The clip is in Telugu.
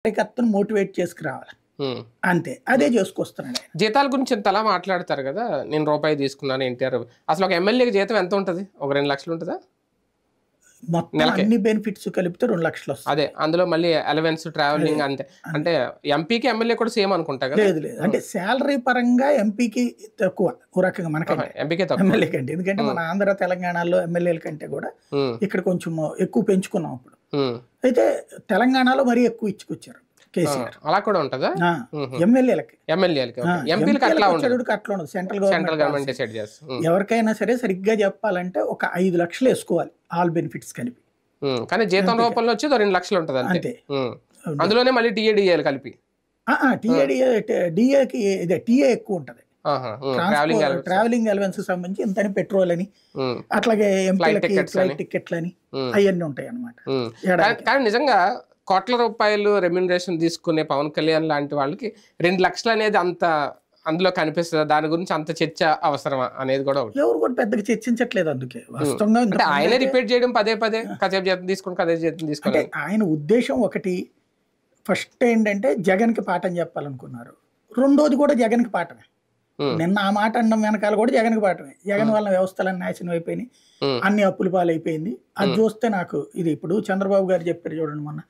కార్యకర్తను మోటివేట్ చేసుకురావాలి. అంతే. అదే చేసుకొస్తున్నాడు ఆయన. జీతాల గురించి ఇంతలా మాట్లాడతారు కదా! నేను రూపాయి తీసుకున్నాను ఎన్టీఆర్. అసలు ఒక ఎమ్మెల్యేకి జీతం ఎంత ఉంటది? ఒక 2 లక్షలు ఉంటదా? మొత్తం అన్ని బెనిఫిట్స్ కలిపితే 2 లక్షలు వస్తాయి. అదే అందులో మళ్ళీ అలవెన్స్, ట్రావెలింగ్ అంతే. అంటే ఎంపీకి ఎమ్మెల్యే కూడా సేమ్ అనుకుంటా కదా? లేదు లేదు. అంటే శాలరీ పరంగా ఎంపీకి తక్కువ ఓ రకంగా మనకంటే. ఎంపీకే తక్కువ. ఎమ్మెల్యే కంటే. ఎందుకంటే మన ఆంధ్ర తెలంగాణలో ఎమ్మెల్యేల కంటే కూడా ఇక్కడ కొంచెం ఎక్కువ పెంచుకున్నాం అప్పుడు. అయితే తెలంగాణలో మరీ ఎక్కువ ఇచ్చుకొచ్చారు కేసీఆర్. అలా కూడా ఉంటదా? ఎమ్మెల్యేలకి. ఎంపీలకి అట్లా ఉండదు. అట్లా ఉండదు. సెంట్రల్ గవర్నమెంట్ డిసైడ్ చేస్తుంది. ఎవరికైనా సరే సరిగ్గా చెప్పాలంటే ఒక 5 లక్షలు వేసుకోవాలి ఆల్ బెనిఫిట్స్ కలిపి. కానీ జీతం రూపంలో వచ్చి 2 లక్షలు ఉంటది అంతే. అందులోనే మళ్ళీ టీఏడిఏలు కలిపి. డిఏకి టీఏ ఎక్కువ ఉంటది. ట్రావెలింగ్ అలవెన్స్ సంబంధించి ఇంతని పెట్రోల్ అని, అట్లాగే ఎంపీలకి ఫ్లైట్ టికెట్లని అవన్నీ ఉంటాయి అన్నమాట. కానీ నిజంగా కోట్ల రూపాయలు రెమ్యూనరేషన్ తీసుకునే పవన్ కళ్యాణ్ లాంటి వాళ్ళకి 2 లక్షలు అనేది అంత అందులో కనిపిస్తుంది. దాని గురించి అంత చర్చ అవసరమా అనేది కూడా ఎవరు కూడా పెద్దగా చర్చించట్లేదు. అందుకే వాస్తవంగా అంటే ఆయనే రిపీట్ చేయడం పదే కాసేపు జీతం తీసుకుని కదే జీతం తీసుకుంటే ఆయన ఉద్దేశం ఒకటి. ఫస్ట్ ఏంటంటే జగన్ కి పాఠం చెప్పాలనుకున్నారు. రెండోది కూడా జగన్ కి పాఠమే. నిన్న ఆ మాట అనడం వెనకాల కూడా జగన్ కి పాఠమే. జగన్ వల్ల వ్యవస్థలన్నీ నాశనం అయిపోయినాయి, అన్ని అప్పుల పాలైపోయింది. అది చూస్తే నాకు ఇది ఇప్పుడు చంద్రబాబు గారు చెప్పారు చూడండి మొన్న,